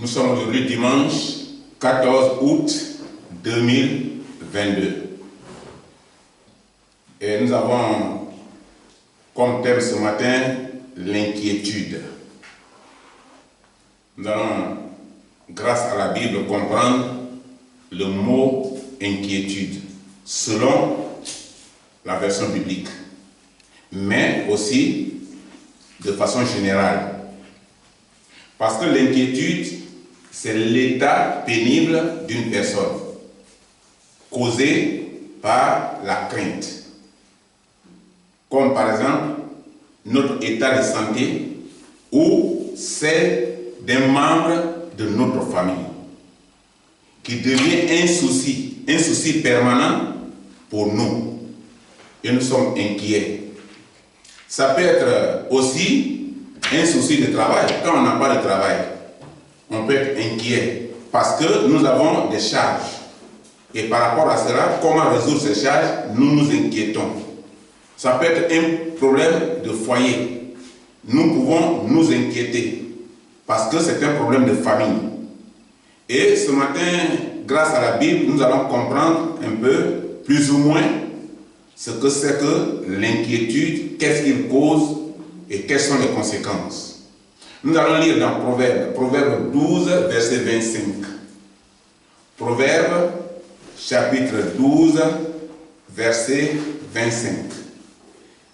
Nous sommes aujourd'hui dimanche 14 août 2022. Et nous avons comme thème ce matin l'inquiétude. Nous allons, grâce à la Bible, comprendre le mot inquiétude selon la version biblique, mais aussi de façon générale. Parce que l'inquiétude, c'est l'état pénible d'une personne, causé par la crainte. Comme par exemple, notre état de santé ou celle d'un membre de notre famille, qui devient un souci permanent pour nous. Et nous sommes inquiets. Ça peut être aussi un souci de travail. Quand on n'a pas de travail, on peut être inquiet parce que nous avons des charges. Et par rapport à cela, comment résoudre ces charges, nous nous inquiétons. Ça peut être un problème de foyer. Nous pouvons nous inquiéter parce que c'est un problème de famille. Et ce matin, grâce à la Bible, nous allons comprendre un peu, plus ou moins, ce que c'est que l'inquiétude, qu'est-ce qu'il cause et quelles sont les conséquences. Nous allons lire dans Proverbe 12, verset 25. Proverbe, chapitre 12, verset 25.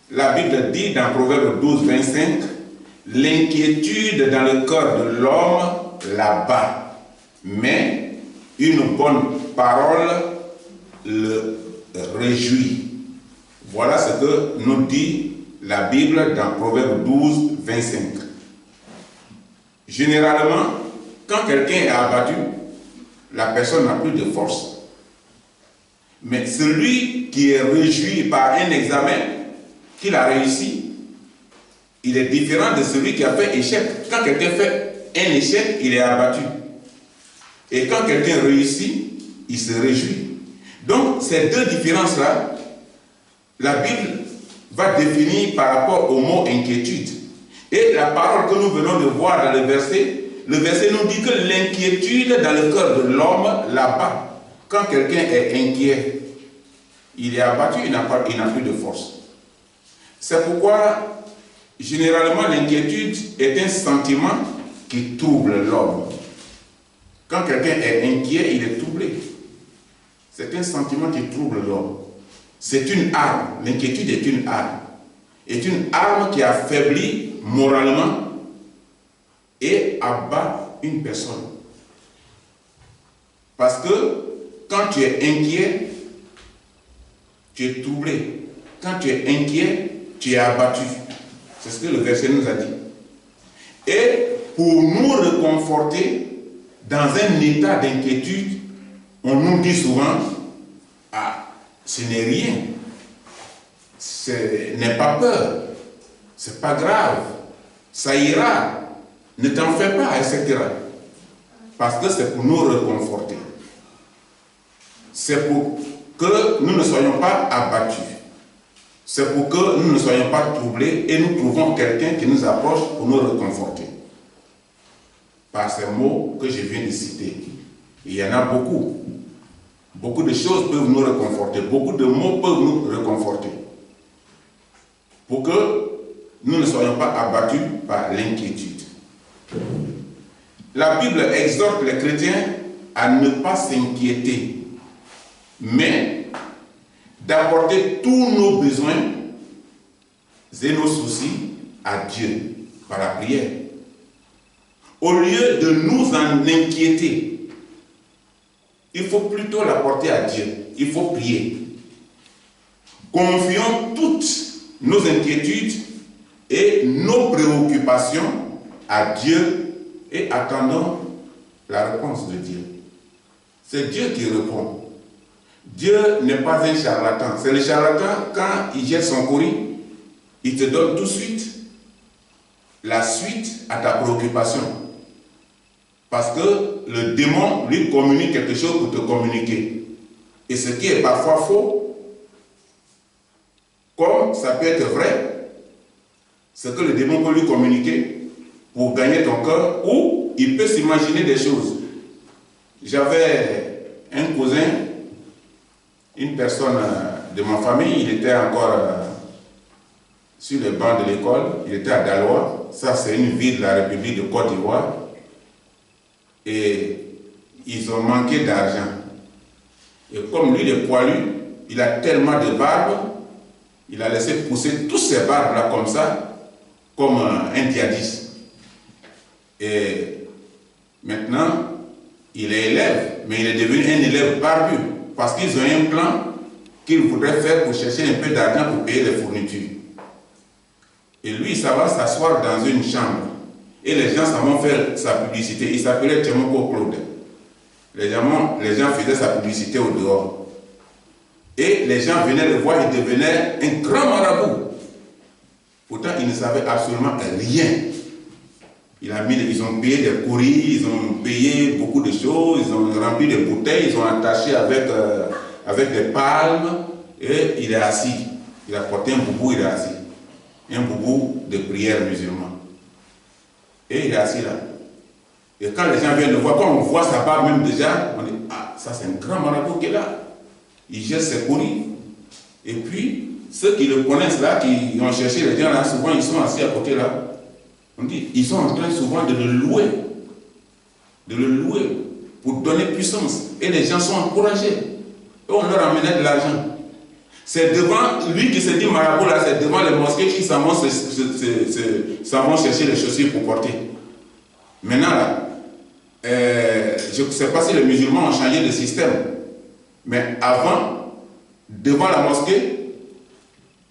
La Bible dit dans Proverbe 12, 25, « L'inquiétude dans le cœur de l'homme l'abat, mais une bonne parole le réjouit. » Voilà ce que nous dit la Bible dans Proverbe 12, 25. Généralement, quand quelqu'un est abattu, la personne n'a plus de force. Mais celui qui est réjoui par un examen qu'il a réussi, il est différent de celui qui a fait échec. Quand quelqu'un fait un échec, il est abattu. Et quand quelqu'un réussit, il se réjouit. Donc, ces deux différences-là, la Bible va définir par rapport au mot inquiétude. Et la parole que nous venons de voir dans le verset nous dit que l'inquiétude dans le cœur de l'homme l'abat. Quand quelqu'un est inquiet, il est abattu, il n'a plus de force. C'est pourquoi, généralement, l'inquiétude est un sentiment qui trouble l'homme. Quand quelqu'un est inquiet, il est troublé. C'est un sentiment qui trouble l'homme. C'est une arme. L'inquiétude est une arme. C'est une arme qui affaiblit moralement et abat une personne. Parce que quand tu es inquiet, tu es troublé. Quand tu es inquiet, tu es abattu. C'est ce que le verset nous a dit. Et pour nous réconforter dans un état d'inquiétude, on nous dit souvent, ah, ce n'est rien, n'aie pas peur, c'est pas grave, ça ira, ne t'en fais pas, etc. Parce que c'est pour nous réconforter. C'est pour que nous ne soyons pas abattus. C'est pour que nous ne soyons pas troublés et nous trouvons quelqu'un qui nous approche pour nous réconforter. Par ces mots que je viens de citer. Il y en a beaucoup. Beaucoup de choses peuvent nous réconforter. Beaucoup de mots peuvent nous réconforter. Pour que nous ne soyons pas abattus par l'inquiétude. La Bible exhorte les chrétiens à ne pas s'inquiéter, mais d'apporter tous nos besoins et nos soucis à Dieu par la prière. Au lieu de nous en inquiéter, il faut plutôt l'apporter à Dieu. Il faut prier. Confions toutes nos inquiétudes et nos préoccupations à Dieu et attendons la réponse de Dieu. C'est Dieu qui répond. Dieu n'est pas un charlatan. C'est le charlatan, quand il jette son courrier, il te donne tout de suite la suite à ta préoccupation. Parce que le démon lui communique quelque chose pour te communiquer. Et ce qui est parfois faux, comme ça peut être vrai, ce que le démon peut lui communiquer pour gagner ton cœur ou il peut s'imaginer des choses. J'avais un cousin, une personne de ma famille, il était encore sur les bancs de l'école, il était à Daloa, ça c'est une ville de la République de Côte d'Ivoire, et ils ont manqué d'argent. Et comme lui, il est poilu, il a tellement de barbe, il a laissé pousser tous ces barbes-là comme ça, comme un diadis. Et maintenant, il est élève, mais il est devenu un élève barbu, parce qu'ils ont un plan qu'il voudrait faire pour chercher un peu d'argent pour payer les fournitures. Et lui, ça va s'asseoir dans une chambre. Et les gens, ça vont faire sa publicité. Il s'appelait Tchemoko Claude. Les gens faisaient sa publicité au dehors. Et les gens venaient le voir, il devenait un grand marabout. Pourtant, il ne savait absolument rien. Ils ont payé des courriers, ils ont payé beaucoup de choses, ils ont rempli des bouteilles, ils ont attaché avec des palmes, et il est assis. Il a porté un boubou, il est assis. Un boubou de prière musulman. Et il est assis là. Et quand les gens viennent le voir, quand on voit sa barbe même déjà, on dit, ah, ça c'est un grand marabout qui est là. Il jette ses courriers. Et puis, ceux qui le connaissent là, qui ont cherché les gens là, souvent ils sont assis à côté là. On dit, ils sont en train souvent de le louer. De le louer pour donner puissance. Et les gens sont encouragés. Et on leur amenait de l'argent. C'est devant lui qui se dit marabout là, c'est devant les mosquées qui s'en vont chercher les chaussures pour porter. Maintenant là, je ne sais pas si les musulmans ont changé de système, mais avant, devant la mosquée,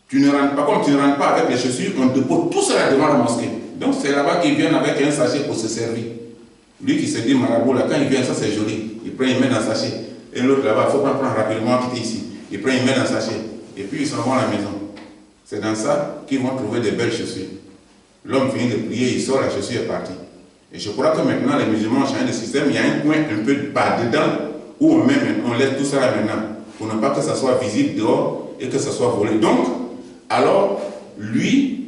tu ne rentres pas, comme tu ne rentres pas avec les chaussures, on dépose tout cela devant la mosquée. Donc c'est là-bas qu'ils viennent avec un sachet pour se servir. Lui qui se dit marabout là, quand il vient, ça c'est joli. Il prend, il met dans le sachet. Et l'autre là-bas, il ne faut pas prendre rapidement, quitter ici. Il prend, il met dans le sachet. Et puis ils s'en vont à la maison. C'est dans ça qu'ils vont trouver de belles chaussures. L'homme finit de prier, il sort, la chaussure est partie. Et je crois que maintenant les musulmans ont changé de système. Il y a un coin un peu bas dedans où on laisse tout ça là maintenant. Pour ne pas que ça soit visible dehors et que ça soit volé. Donc, alors, lui,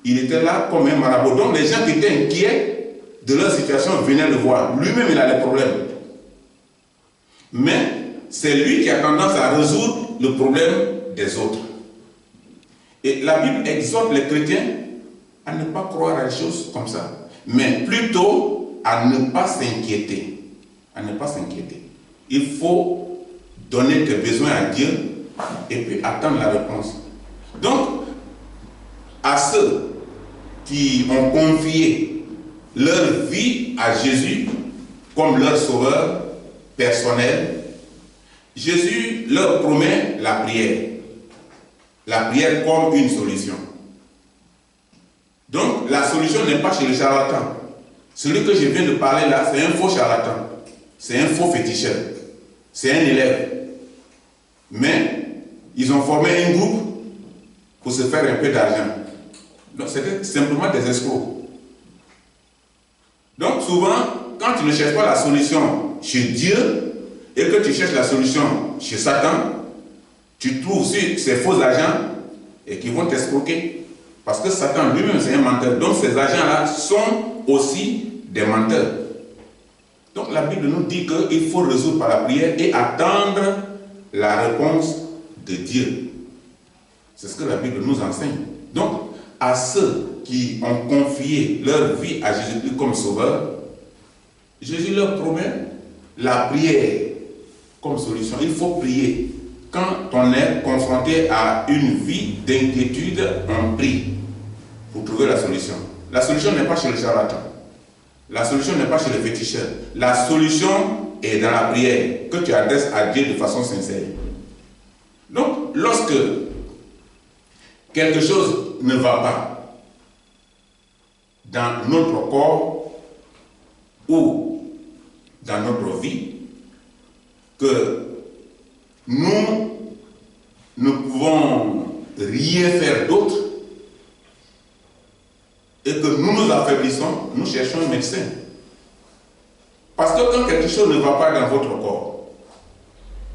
il était là comme un marabout. Donc les gens qui étaient inquiets de leur situation venaient le voir. Lui-même, il a des problèmes. Mais c'est lui qui a tendance à résoudre le problème des autres. Et la Bible exhorte les chrétiens à ne pas croire à des choses comme ça, mais plutôt à ne pas s'inquiéter. À ne pas s'inquiéter. Il faut donner tes besoins à Dieu et puis attendre la réponse. Donc, à ceux qui ont confié leur vie à Jésus comme leur sauveur personnel, Jésus leur promet la prière. La prière comme une solution. Donc, la solution n'est pas chez le charlatan. Celui que je viens de parler là, c'est un faux charlatan. C'est un faux féticheur. C'est un élève. Mais, ils ont formé un groupe pour se faire un peu d'argent. Donc, c'était simplement des escrocs. Donc, souvent, quand tu ne cherches pas la solution chez Dieu, et que tu cherches la solution chez Satan, tu trouves sur ces faux agents et qui vont t'escroquer. Parce que Satan lui-même, c'est un menteur. Donc ces agents-là sont aussi des menteurs. Donc la Bible nous dit qu'il faut résoudre par la prière et attendre la réponse de Dieu. C'est ce que la Bible nous enseigne. Donc, à ceux qui ont confié leur vie à Jésus-Christ comme sauveur, Jésus leur promet la prière comme solution. Il faut prier. Quand on est confronté à une vie d'inquiétude, on prie pour trouver la solution. La solution n'est pas chez le charlatan. La solution n'est pas chez le féticheur. La solution est dans la prière que tu adresses à Dieu de façon sincère. Donc, lorsque quelque chose ne va pas dans notre corps ou dans notre vie, que nous ne pouvons rien faire d'autre et que nous nous affaiblissons, nous cherchons un médecin. Parce que quand quelque chose ne va pas dans votre corps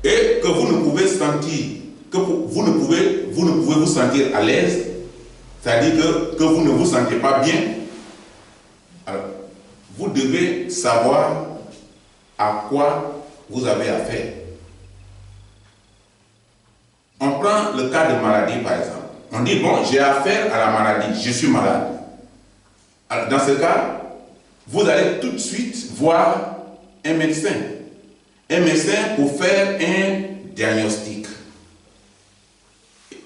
et que vous ne pouvez sentir, que vous ne pouvez vous sentir à l'aise, c'est-à-dire que vous ne vous sentez pas bien, alors vous devez savoir à quoi vous avez affaire. On prend le cas de maladie, par exemple. On dit, bon, j'ai affaire à la maladie, je suis malade. Alors, dans ce cas, vous allez tout de suite voir un médecin. Un médecin pour faire un diagnostic.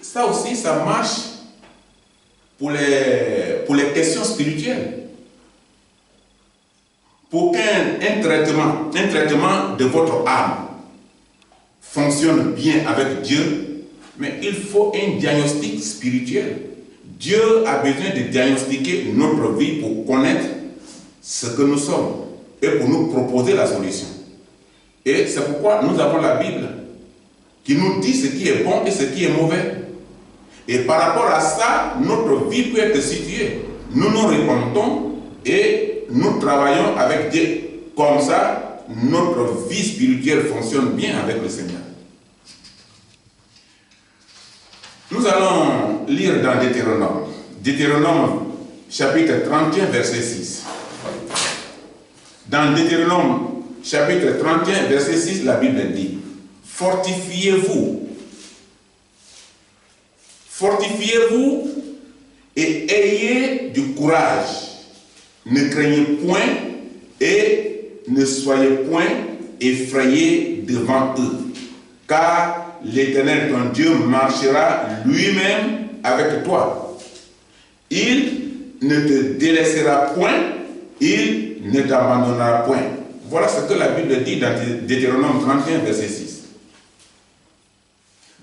Ça aussi, ça marche pour les questions spirituelles. Pour qu'un traitement de votre âme fonctionne bien avec Dieu, mais il faut un diagnostic spirituel. Dieu a besoin de diagnostiquer notre vie pour connaître ce que nous sommes et pour nous proposer la solution. Et c'est pourquoi nous avons la Bible qui nous dit ce qui est bon et ce qui est mauvais. Et par rapport à ça, notre vie peut être située. Nous nous répondons et nous travaillons avec Dieu. Comme ça, notre vie spirituelle fonctionne bien avec le Seigneur. Nous allons lire dans Deutéronome. Deutéronome chapitre 31, verset 6. Dans Deutéronome chapitre 31, verset 6, la Bible dit: fortifiez-vous. Fortifiez-vous et ayez du courage. Ne craignez point et ne soyez point effrayés devant eux. Car l'Éternel, ton Dieu, marchera lui-même avec toi. Il ne te délaissera point, il ne t'abandonnera point. Voilà ce que la Bible dit dans Deutéronome 31, verset 6.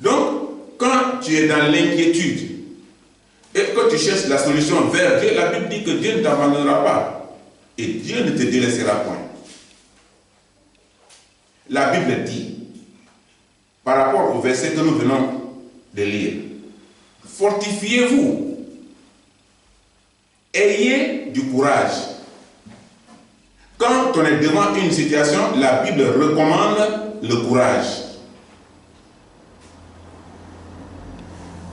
Donc, quand tu es dans l'inquiétude et que tu cherches la solution vers Dieu, la Bible dit que Dieu ne t'abandonnera pas et Dieu ne te délaissera point. La Bible dit, par rapport au verset que nous venons de lire, fortifiez-vous, ayez du courage. Quand on est devant une situation, la Bible recommande le courage.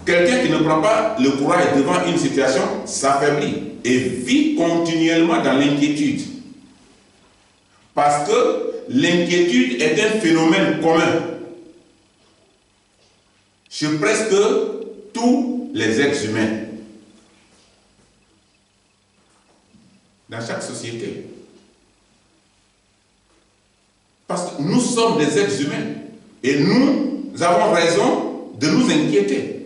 Quelqu'un qui ne prend pas le courage devant une situation s'affaiblit et vit continuellement dans l'inquiétude. Parce que l'inquiétude est un phénomène commun chez presque tous les êtres humains. Dans chaque société. Parce que nous sommes des êtres humains et nous avons raison de nous inquiéter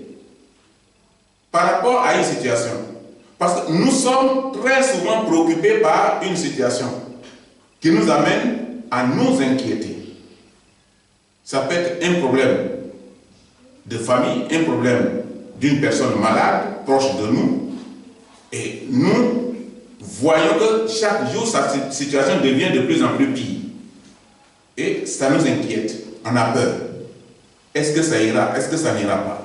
par rapport à une situation. Parce que nous sommes très souvent préoccupés par une situation qui nous amène à nous inquiéter. Ça peut être un problème de famille, un problème d'une personne malade, proche de nous, et nous voyons que chaque jour, sa situation devient de plus en plus pire. Et ça nous inquiète, on a peur. Est-ce que ça ira? Est-ce que ça n'ira pas?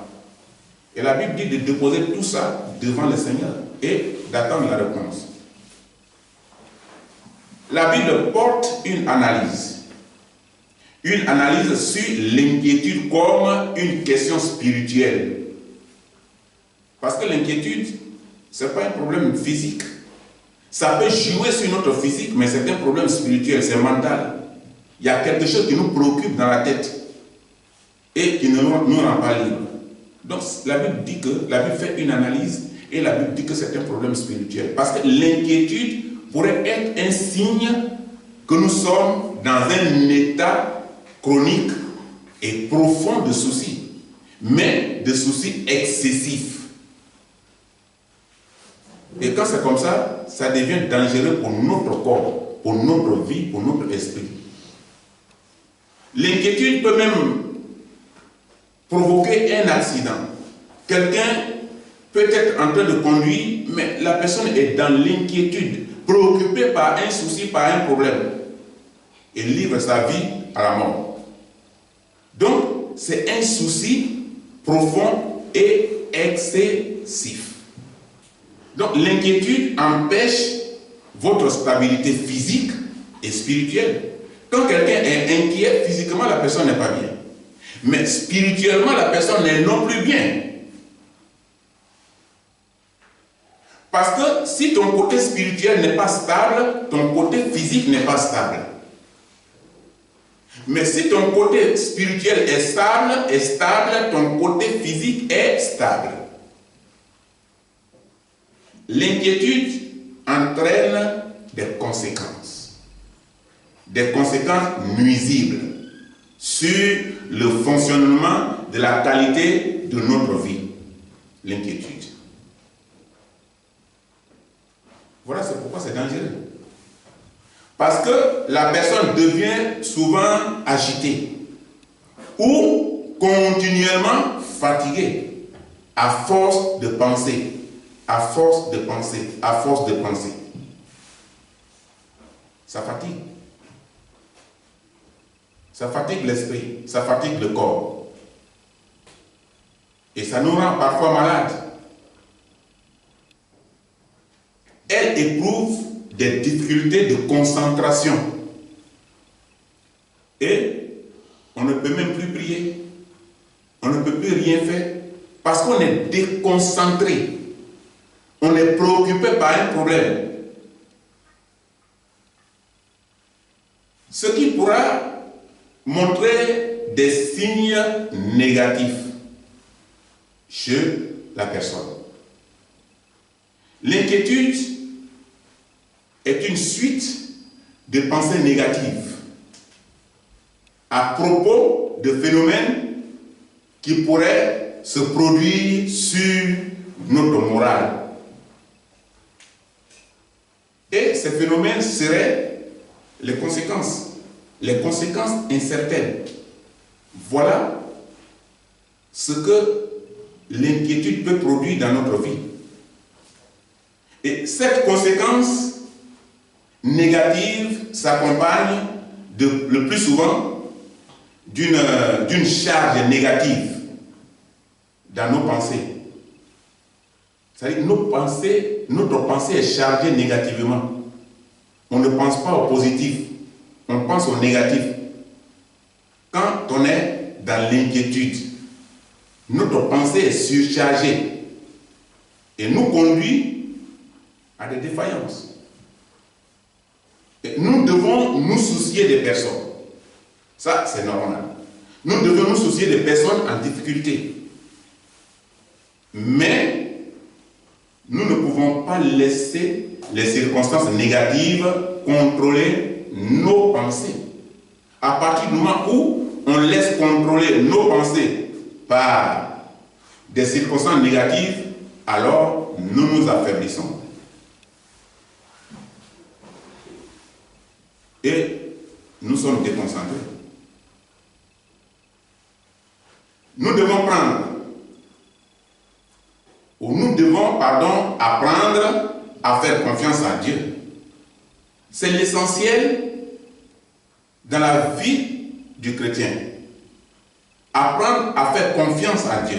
Et la Bible dit de déposer tout ça devant le Seigneur et d'attendre la réponse. La Bible porte une analyse sur l'inquiétude comme une question spirituelle. Parce que l'inquiétude, ce n'est pas un problème physique. Ça peut jouer sur notre physique, mais c'est un problème spirituel, c'est mental. Il y a quelque chose qui nous préoccupe dans la tête et qui ne nous rend pas libres. Donc la Bible dit que, la Bible fait une analyse et la Bible dit que c'est un problème spirituel. Parce que l'inquiétude pourrait être un signe que nous sommes dans un état chronique et profond de soucis, mais de soucis excessifs. Et quand c'est comme ça, ça devient dangereux pour notre corps, pour notre vie, pour notre esprit. L'inquiétude peut même provoquer un accident. Quelqu'un peut être en train de conduire, mais la personne est dans l'inquiétude, préoccupée par un souci, par un problème, et livre sa vie à la mort. Donc, c'est un souci profond et excessif. Donc, l'inquiétude empêche votre stabilité physique et spirituelle. Quand quelqu'un est inquiet, physiquement, la personne n'est pas bien. Mais spirituellement, la personne n'est non plus bien. Parce que si ton côté spirituel n'est pas stable, ton côté physique n'est pas stable. Mais si ton côté spirituel est stable, ton côté physique est stable. L'inquiétude entraîne des conséquences nuisibles sur le fonctionnement de la qualité de notre vie. L'inquiétude. Voilà, c'est pourquoi c'est dangereux. Parce que la personne devient souvent agitée ou continuellement fatiguée à force de penser, à force de penser, à force de penser. Ça fatigue. Ça fatigue l'esprit, ça fatigue le corps. Et ça nous rend parfois malades. Elle éprouve des difficultés de concentration. Et on ne peut même plus prier. On ne peut plus rien faire parce qu'on est déconcentré. On est préoccupé par un problème. Ce qui pourra montrer des signes négatifs chez la personne. L'inquiétude est une suite de pensées négatives à propos de phénomènes qui pourraient se produire sur notre morale. Et ces phénomènes seraient les conséquences incertaines. Voilà ce que l'inquiétude peut produire dans notre vie. Et cette conséquence négative s'accompagne le plus souvent d'une charge négative dans nos pensées. C'est-à-dire que notre pensée est chargée négativement. On ne pense pas au positif, on pense au négatif. Quand on est dans l'inquiétude, notre pensée est surchargée et nous conduit à des défaillances. Et nous devons nous soucier des personnes. Ça, c'est normal. Nous devons nous soucier des personnes en difficulté. Mais nous ne pouvons pas laisser les circonstances négatives contrôler nos pensées. À partir du moment où on laisse contrôler nos pensées par des circonstances négatives, alors nous nous affaiblissons. Et nous sommes déconcentrés. Nous devons apprendre à faire confiance à Dieu. C'est l'essentiel dans la vie du chrétien. Apprendre à faire confiance à Dieu.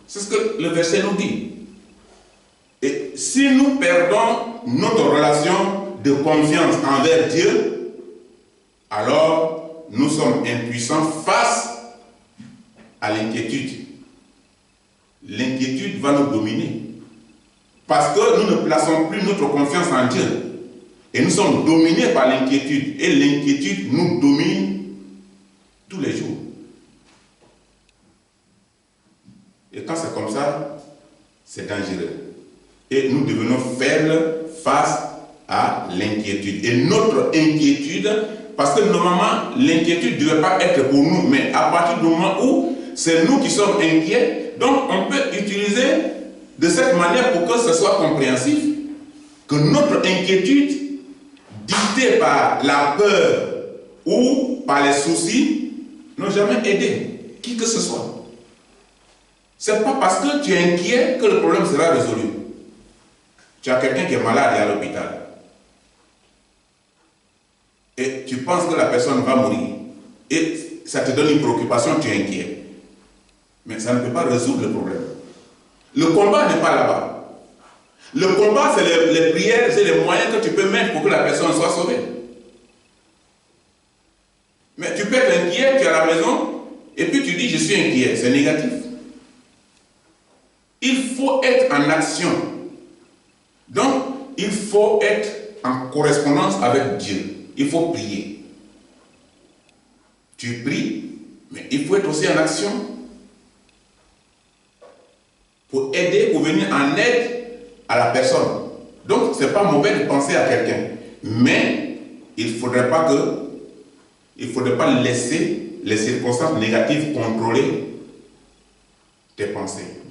C'est ce que le verset nous dit. Et si nous perdons notre relation de confiance envers Dieu, alors nous sommes impuissants face à l'inquiétude. L'inquiétude va nous dominer. Parce que nous ne plaçons plus notre confiance en Dieu. Et nous sommes dominés par l'inquiétude. Et l'inquiétude nous domine tous les jours. Et quand c'est comme ça, c'est dangereux. Et nous devenons faibles face à l'inquiétude. Et notre inquiétude, parce que normalement, l'inquiétude ne devait pas être pour nous, mais à partir du moment où c'est nous qui sommes inquiets, donc on peut utiliser de cette manière pour que ce soit compréhensif, que notre inquiétude, dictée par la peur ou par les soucis, n'ont jamais aidé qui que ce soit. Ce n'est pas parce que tu es inquiet que le problème sera résolu. Tu as quelqu'un qui est malade et à l'hôpital. Et tu penses que la personne va mourir. Et ça te donne une préoccupation, tu es inquiet. Mais ça ne peut pas résoudre le problème. Le combat n'est pas là-bas. Le combat, c'est les prières, c'est les moyens que tu peux mettre pour que la personne soit sauvée. Mais tu peux être inquiet, tu es à la maison, et puis tu dis je suis inquiet, c'est négatif. Il faut être en action. Donc, il faut être en correspondance avec Dieu. Il faut prier. Tu pries, mais il faut être aussi en action pour aider, pour venir en aide à la personne. Donc, ce n'est pas mauvais de penser à quelqu'un, mais il ne faudrait pas laisser les circonstances négatives contrôler tes pensées.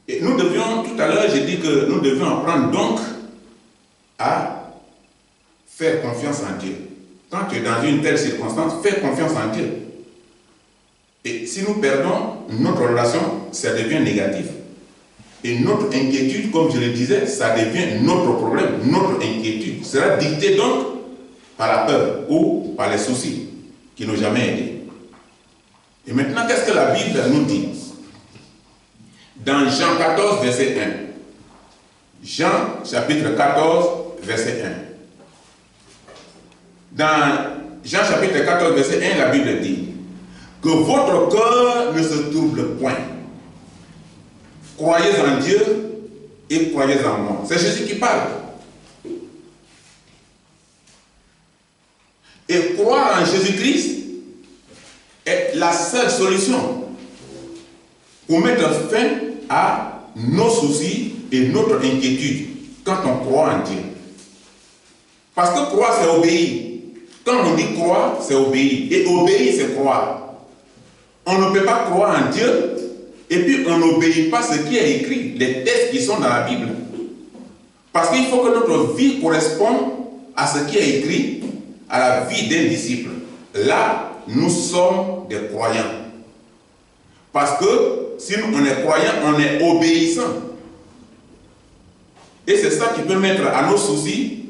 Et nous devions, tout à l'heure, j'ai dit que nous devions apprendre donc à faire confiance en Dieu. Quand tu es dans une telle circonstance, fais confiance en Dieu. Et si nous perdons notre relation, ça devient négatif. Et notre inquiétude, comme je le disais, ça devient notre problème, notre inquiétude. Sera dictée donc par la peur ou par les soucis qui n'ont jamais aidé. Et maintenant, qu'est-ce que la Bible nous dit? Dans Jean 14, verset 1. Jean, chapitre 14, verset 1. Dans Jean, chapitre 14, verset 1, la Bible dit que votre cœur ne se trouble point. Croyez en Dieu et croyez en moi. C'est Jésus qui parle. Et croire en Jésus-Christ est la seule solution pour mettre fin à nos soucis et notre inquiétude quand on croit en Dieu. Parce que croire, c'est obéir. Quand on dit croire, c'est obéir. Et obéir, c'est croire. On ne peut pas croire en Dieu et puis on n'obéit pas ce qui est écrit, les textes qui sont dans la Bible. Parce qu'il faut que notre vie corresponde à ce qui est écrit, à la vie d'un disciple. Là, nous sommes des croyants. Parce que si on est croyant, on est obéissant. Et c'est ça qui peut mettre à nos soucis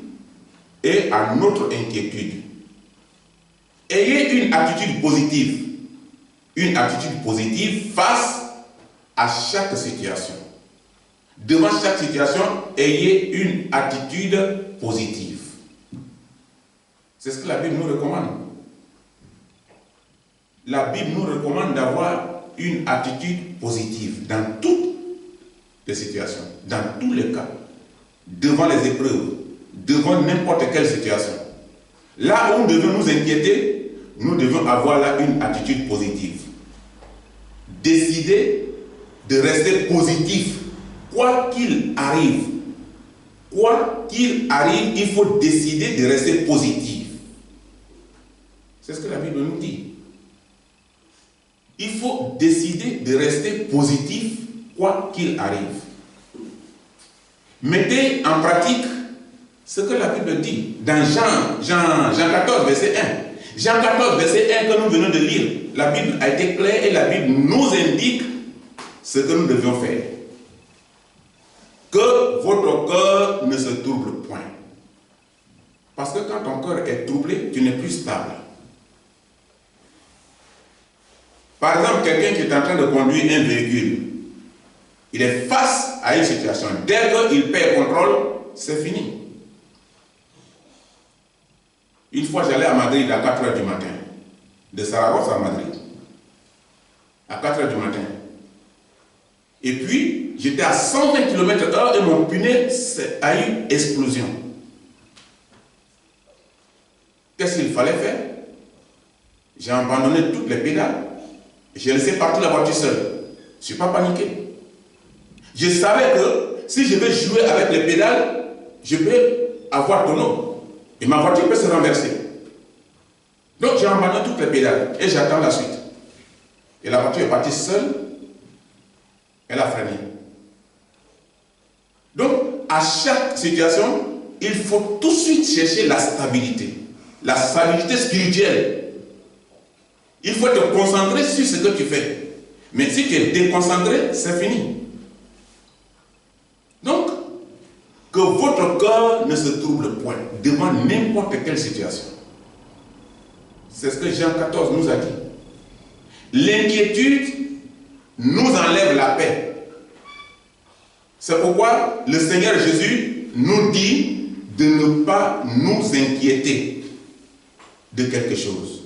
et à notre inquiétude. Ayez une attitude positive. Une attitude positive face à chaque situation. Devant chaque situation, ayez une attitude positive. C'est ce que la Bible nous recommande. La Bible nous recommande d'avoir une attitude positive dans toutes les situations, dans tous les cas, devant les épreuves, devant n'importe quelle situation. Là où nous devons nous inquiéter, nous devons avoir là une attitude positive. Décider de rester positif, quoi qu'il arrive. Quoi qu'il arrive, il faut décider de rester positif. C'est ce que la Bible nous dit. Il faut décider de rester positif, quoi qu'il arrive. Mettez en pratique ce que la Bible dit dans Jean 14, verset 1. Jean 14, verset 1 que nous venons de lire. La Bible a été claire et la Bible nous indique ce que nous devions faire. Que votre cœur ne se trouble point. Parce que quand ton cœur est troublé, tu n'es plus stable. Par exemple, quelqu'un qui est en train de conduire un véhicule, il est face à une situation. Dès qu'il perd contrôle, c'est fini. Une fois, j'allais à Madrid à 4 h du matin. De Saragosse à Madrid. À 4 h du matin. Et puis, j'étais à 120 km/h et mon pneu a eu explosion. Qu'est-ce qu'il fallait faire? J'ai abandonné toutes les pédales. J'ai laissé partir la voiture seule. Je ne suis pas paniqué. Je savais que si je vais jouer avec les pédales, je peux avoir tonneau. Et ma voiture peut se renverser. Donc j'ai abandonné toutes les pédales et j'attends la suite. Et la voiture est partie seule. Elle a freiné. Donc, à chaque situation, il faut tout de suite chercher la stabilité. La stabilité spirituelle. Il faut te concentrer sur ce que tu fais. Mais si tu es déconcentré, c'est fini. Donc, que votre cœur ne se trouble point devant n'importe quelle situation. C'est ce que Jean 14 nous a dit. L'inquiétude nous enlève la paix. C'est pourquoi le Seigneur Jésus nous dit de ne pas nous inquiéter de quelque chose.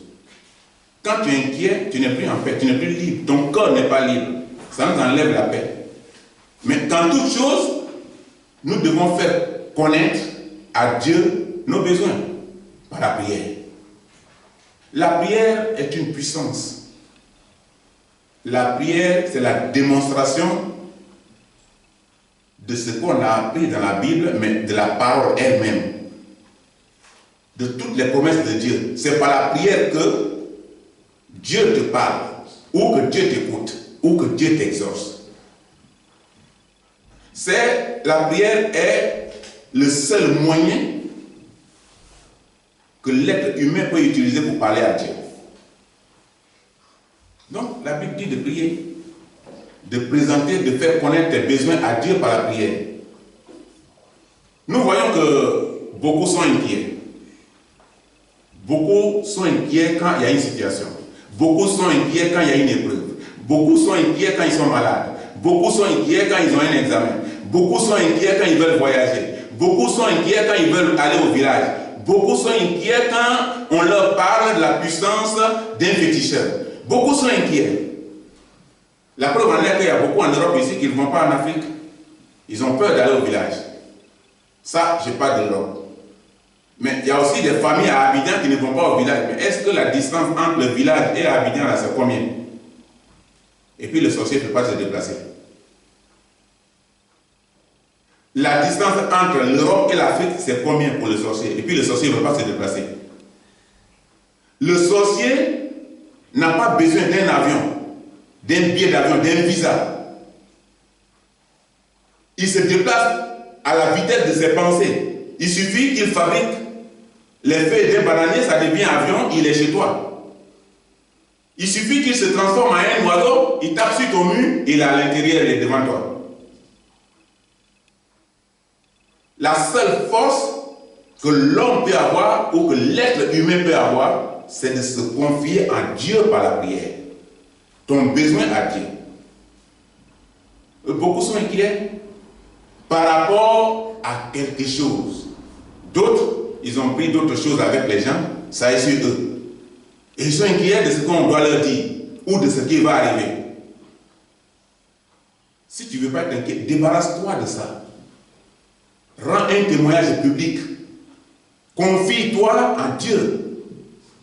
Quand tu es inquiet, tu n'es plus en paix, tu n'es plus libre. Ton corps n'est pas libre. Ça nous enlève la paix. Mais dans toute chose, nous devons faire connaître à Dieu nos besoins par la prière. La prière est une puissance. La prière, c'est la démonstration de ce qu'on a appris dans la Bible, mais de la parole elle-même. De toutes les promesses de Dieu. C'est par la prière que Dieu te parle, ou que Dieu t'écoute, ou que Dieu t'exauce. La prière est le seul moyen que l'être humain peut utiliser pour parler à Dieu. Donc, la Bible dit de prier, de présenter, de faire connaître tes besoins à Dieu par la prière. Nous voyons que beaucoup sont inquiets. Beaucoup sont inquiets quand il y a une situation. Beaucoup sont inquiets quand il y a une épreuve. Beaucoup sont inquiets quand ils sont malades. Beaucoup sont inquiets quand ils ont un examen. Beaucoup sont inquiets quand ils veulent voyager. Beaucoup sont inquiets quand ils veulent aller au village. Beaucoup sont inquiets quand on leur parle de la puissance d'un féticheur. Beaucoup sont inquiets. La preuve en est qu'il y a beaucoup en Europe ici qui ne vont pas en Afrique. Ils ont peur d'aller au village. Ça, je parle de l'Europe. Mais il y a aussi des familles à Abidjan qui ne vont pas au village. Mais est-ce que la distance entre le village et Abidjan, là, c'est combien? Et puis le sorcier ne peut pas se déplacer. La distance entre l'Europe et l'Afrique, c'est combien pour le sorcier? Et puis le sorcier ne peut pas se déplacer. Le sorcier n'a pas besoin d'un avion, d'un billet d'avion, d'un visa. Il se déplace à la vitesse de ses pensées. Il suffit qu'il fabrique les feuilles d'un bananier, ça devient avion, il est chez toi. Il suffit qu'il se transforme en un oiseau, il tape sur ton mur, il est à l'intérieur, il est devant toi. La seule force que l'homme peut avoir ou que l'être humain peut avoir, c'est de se confier en Dieu par la prière. Ton besoin à Dieu. Beaucoup sont inquiets par rapport à quelque chose. D'autres, ils ont pris d'autres choses avec les gens, ça est sur eux. Et ils sont inquiets de ce qu'on doit leur dire ou de ce qui va arriver. Si tu ne veux pas être inquiet, débarrasse-toi de ça. Rends un témoignage public. Confie-toi en Dieu.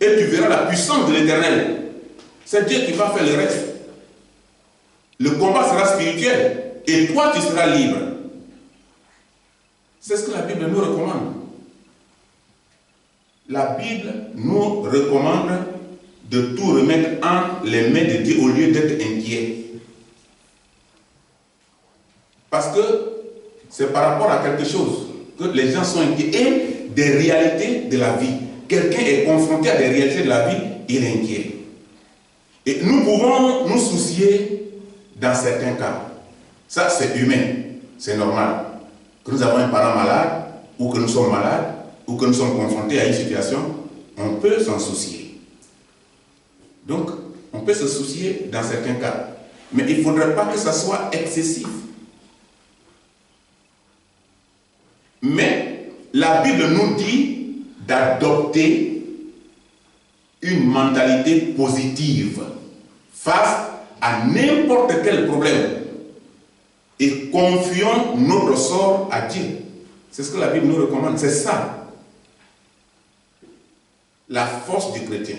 Et tu verras la puissance de l'Éternel. C'est Dieu qui va faire le reste. Le combat sera spirituel. Et toi, tu seras libre. C'est ce que la Bible nous recommande. La Bible nous recommande de tout remettre en les mains de Dieu au lieu d'être inquiet. Parce que c'est par rapport à quelque chose que les gens sont inquiets et des réalités de la vie. Quelqu'un est confronté à des réalités de la vie, il est inquiet. Et nous pouvons nous soucier dans certains cas. Ça, c'est humain, c'est normal. Que nous avons un parent malade, ou que nous sommes malades, ou que nous sommes confrontés à une situation, on peut s'en soucier. Donc, on peut se soucier dans certains cas. Mais il ne faudrait pas que ça soit excessif. Mais la Bible nous dit d'adopter une mentalité positive face à n'importe quel problème et confions notre sort à Dieu. C'est ce que la Bible nous recommande, c'est ça. La force du chrétien.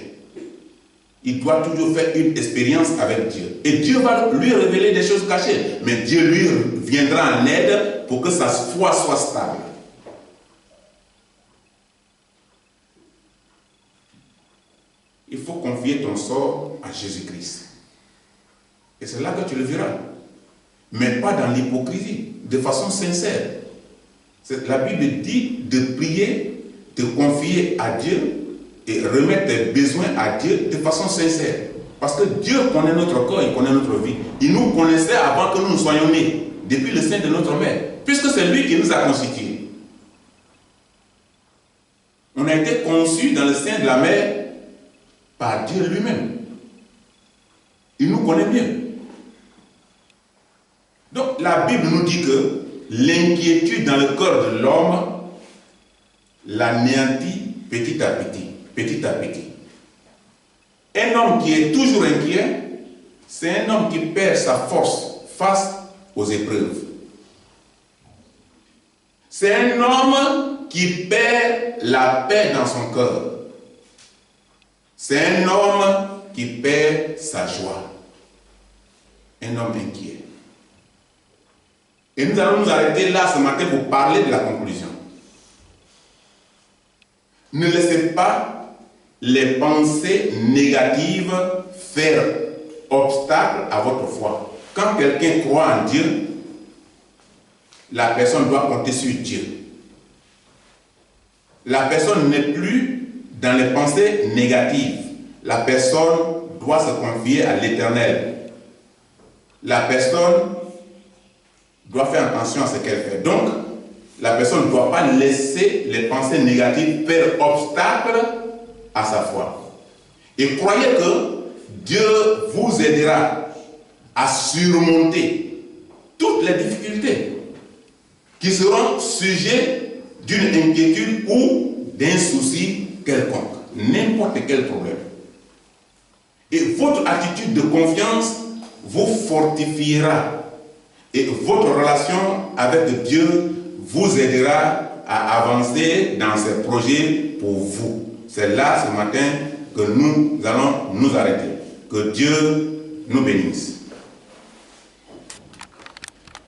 Il doit toujours faire une expérience avec Dieu. Et Dieu va lui révéler des choses cachées, mais Dieu lui viendra en aide pour que sa foi soit stable. Il faut confier ton sort à Jésus-Christ. Et c'est là que tu le verras. Mais pas dans l'hypocrisie, de façon sincère. La Bible dit de prier, de confier à Dieu et remettre tes besoins à Dieu de façon sincère. Parce que Dieu connaît notre corps, il connaît notre vie. Il nous connaissait avant que nous soyons nés, depuis le sein de notre mère, puisque c'est lui qui nous a constitués. On a été conçus dans le sein de la mère par Dieu lui-même. Il nous connaît bien. Donc la Bible nous dit que l'inquiétude dans le corps de l'homme l'anéantit petit à petit, petit à petit. Un homme qui est toujours inquiet, c'est un homme qui perd sa force face aux épreuves. C'est un homme qui perd la paix dans son cœur. C'est un homme qui perd sa joie. Un homme inquiet. Et nous allons nous arrêter là ce matin pour parler de la conclusion. Ne laissez pas les pensées négatives faire obstacle à votre foi. Quand quelqu'un croit en Dieu, la personne doit compter sur Dieu. La personne n'est plus dans les pensées négatives. La personne doit se confier à l'Éternel. La personne doit faire attention à ce qu'elle fait. Donc, la personne ne doit pas laisser les pensées négatives faire obstacle à sa foi. Et croyez que Dieu vous aidera à surmonter toutes les difficultés qui seront sujets d'une inquiétude ou d'un souci quelconque, n'importe quel problème. Et votre attitude de confiance vous fortifiera et votre relation avec Dieu vous aidera à avancer dans ces projets pour vous. C'est là ce matin que nous allons nous arrêter. Que Dieu nous bénisse.